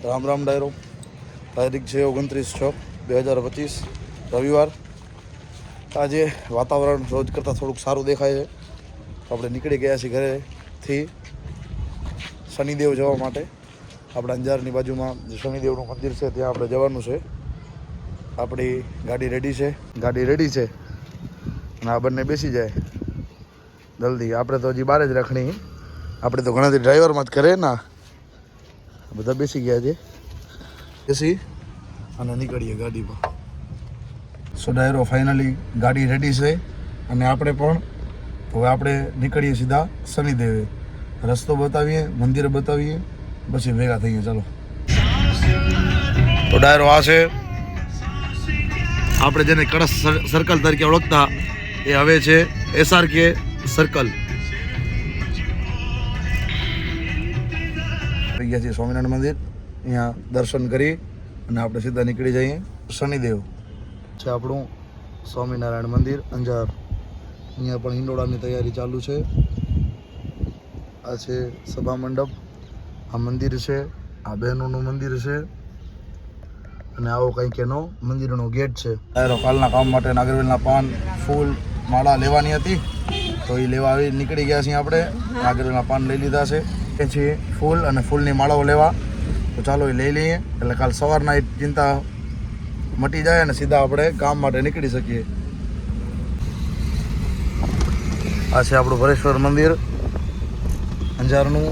રામ રામ ડાયરો. તારીખ છે 29/6/2025 રવિવાર. આજે વાતાવરણ રોજ કરતાં થોડુંક સારું દેખાય છે. આપણે નીકળી ગયા છીએ ઘરેથી શનિદેવ જવા માટે. આપણા અંજારની બાજુમાં જે શનિદેવનું મંદિર છે ત્યાં આપણે જવાનું છે. આપણી ગાડી રેડી છે અને આ બંને બેસી જાય જલ્દી. આપણે તો હજી બહાર જ રાખણી. આપણે તો ઘણાથી ડ્રાઈવરમાં જ કરે ના. બધા બેસી ગયા છે. બેસી અને નીકળીએ ગાડીમાં. સો ડાયરો ફાઇનલી ગાડી રેડી છે અને આપણે પણ હવે આપણે નીકળીએ સીધા શનિદેવે. રસ્તો બતાવીએ, મંદિર બતાવીએ, પછી ભેગા થઈએ. ચાલો. તો ડાયરો આ છે આપણે જેને કળશ સર્કલ તરીકે ઓળખતા એ હવે છે SRK સર્કલ. થઈ ગયા છીએ સ્વામિનારાયણ મંદિર. અહીંયા દર્શન કરી અને આપણે સીધા નીકળી જઈએ શનિદેવ. છે આપણું સ્વામિનારાયણ મંદિર અંજાર. અહીંયા પણ હિંડોળાની તૈયારી ચાલુ છે. આ છે સભા મંડપ, આ મંદિર છે, આ બહેનોનું મંદિર છે અને આવો કંઈક એનો મંદિરનો ગેટ છે. કાલના કામ માટે નાગરવેલના પાન, ફૂલ, માળા લેવાની હતી તો એ લેવા આવી નીકળી ગયા છીએ આપણે. નાગરવેલના પાન લઈ લીધા છે. પછી ફૂલ અને ફૂલની માળાઓ લેવા. તો ચાલો એ લઈ લઈએ એટલે કાલ સવારના એ ચિંતા મટી જાય અને સીધા આપણે કામ માટે નીકળી શકીએ. આ છે આપણું ભરેશ્વર મંદિર અંજારનું.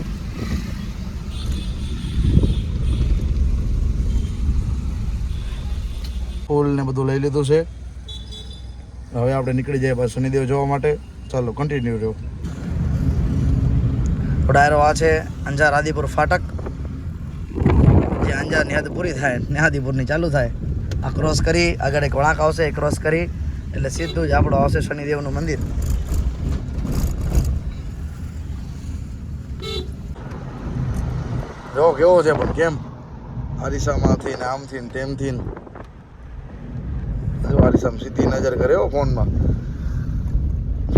ફૂલ ને બધું લઈ લીધું છે. હવે આપણે નીકળી જઈએ પાછું શનિદેવ જોવા માટે. ચાલો કન્ટિન્યુ રહ્યો. ડાયરો આ છે અંજાર આદિપુર ફાટક. જે અંજારની હદ પૂરી થાય ને આદિપુરની ચાલુ થાય. આ ક્રોસ કરી આગળ એક વળાંક આવશે. એ ક્રોસ કરી એટલે સીધું જ આપણું આવશે શનિદેવનું મંદિર. જો કેવો છે પણ કેમ આરીસામાંથી ને આમથી ને તેમથી. જો આરીસામાં સીધી નજર કરે ફોનમાં.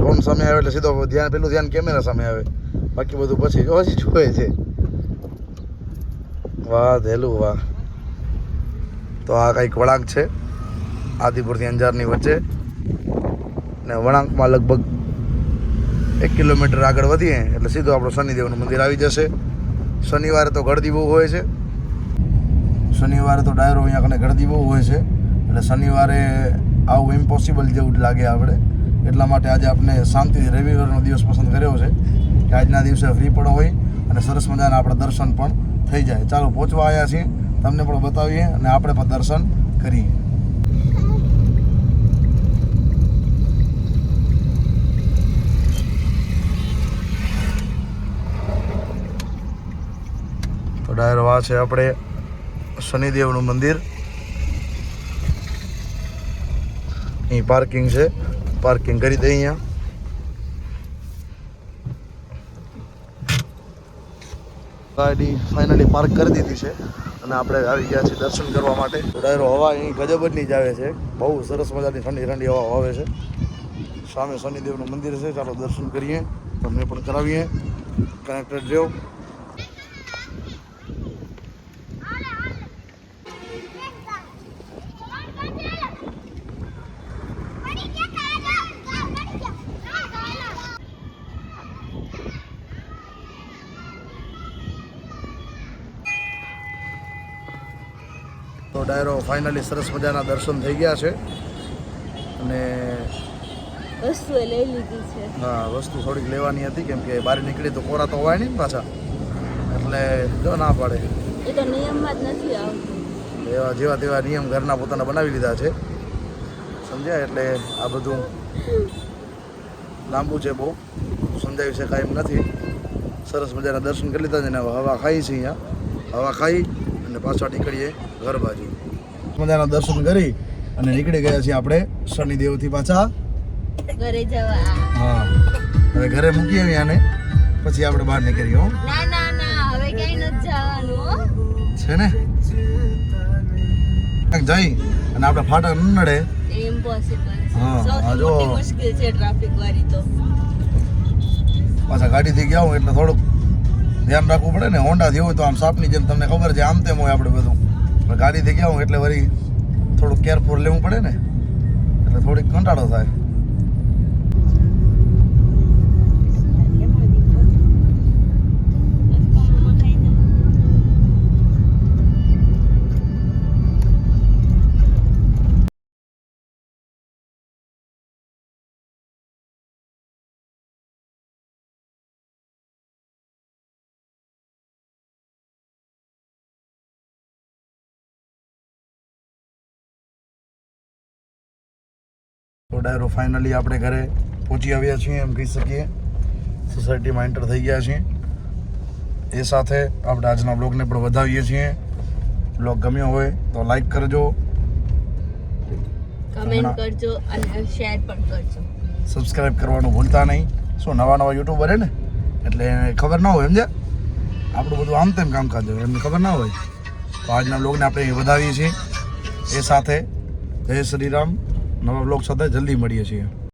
ફોન સામે આવે એટલે સીધો પેલું ધ્યાન કેમેરા સામે આવે, બાકી બધું પછી હજી જોવે છે. વાહ ધેલું વાહ. તો આ કંઈક વળાંક છે આદિપુરથી અંજારની વચ્ચે ને વળાંકમાં લગભગ 1 કિલોમીટર આગળ વધીએ એટલે સીધું આપણું શનિદેવનું મંદિર આવી જશે. શનિવારે તો ગળદી બહુ હોય છે. શનિવારે તો ડાયરો અહીંયા કને ગળદી બહુ હોય છે એટલે શનિવારે આવું ઇમ્પોસિબલ જેવું જ લાગે આપણે. એટલા માટે આજે આપણે શાંતિથી રવિવારનો દિવસ પસંદ કર્યો છે કે આજના દિવસે ફ્રી પણ હોય અને સરસ મજાના આપણે દર્શન પણ થઈ જાય. ચાલો પહોંચવા આવ્યા છીએ, તમને પણ બતાવીએ અને આપણે પણ દર્શન કરીએ. તો ડાયરો આ છે આપણે શનિદેવનું મંદિર. અહીં પાર્કિંગ છે, પાર્કિંગ કરી દઈએ. અહીંયા ગાડી ફાઇનલી પાર્ક કરી દીધી છે અને આપણે આવી ગયા છીએ દર્શન કરવા માટે. ડાયરો હવા અહીં ગજબ જ નહીં જ આવે છે. બહુ સરસ મજાની ઠંડી ઠંડી હવા આવે છે. સામે શનિદેવનું મંદિર છે. ચાલો દર્શન કરીએ, તમને પણ કરાવીએ. કનેક્ટેડ રહ્યો. તો ડાયરો ફાઇનલી સરસ મજાના દર્શન થઈ ગયા છે અને વસ્તુ લઈ લીધી છે. હા, વસ્તુ થોડીક લેવાની હતી કેમ કે બહાર નીકળી તો કોરા તો હોય નહીં પાછા, એટલે જો ના પાડે. એ તો નિયમમાં જ નથી આવતું. એવા જેવા તેવા નિયમ ઘરના પોતાના બનાવી લીધા છે, સમજ્યા? એટલે આ બધું લાંબુ છે, બહુ સમજાવી શકાય એમ નથી. સરસ મજાના દર્શન કરી લીધા છે ને હવા ખાઈ છે. અહીંયા હવા ખાઈ અને પાછા નીકળીએ ઘર બાજુ. મજાના દર્શન કરી અને નીકળી ગયા છીએ આપણે શનિદેવથી પાછા ઘરે જવા. હા, હવે ઘરે મૂકી આવી આને પછી આપણે બહાર નીકળીએ. હો ના ના ના, હવે ક્યાંય નથી જવાનું છે ને. જઈ અને આપણે ફાટક ન નડે. ઇમ્પોસિબલ. હા, સૌથી મોટી મુશ્કેલ છે ટ્રાફિક વાળી. તો પાછા ગાડીથી ગયા હું એટલે થોડુંક ધ્યાન રાખવું પડે ને. હોન્ડાથી હોય તો આમ સાપની જેમ તમને ખબર છે આમ તેમ હોય આપણે બધું, પણ ગાડીથી ગયા હોય એટલે વળી થોડુંક કેરફુલ લેવું પડે ને, એટલે થોડીક કંટાળો થાય. તો ડાયરો ફાઇનલી આપણે ઘરે પહોંચી આવ્યા છીએ એમ કહી શકીએ. સોસાયટીમાં એન્ટર થઈ ગયા છીએ. એ સાથે આપણે આજના બ્લોગને પણ વધાવીએ છીએ. બ્લોગ ગમ્યો હોય તો લાઈક કરજો, કમેન્ટ કરજો અને શેર પણ કરજો. સબસ્ક્રાઇબ કરવાનું ભૂલતા નહીં. શું નવા યુટ્યુબર હે ને એટલે ખબર ના હોય, સમજ્યા? આપણું બધું આમ તેમ કામકાજ હોય, એમને ખબર ના હોય. તો આજના બ્લોગને આપણે વધાવીએ છીએ. એ સાથે જય શ્રી રામ. નવા બ્લોગ સાથે જલ્દી મળીએ છીએ.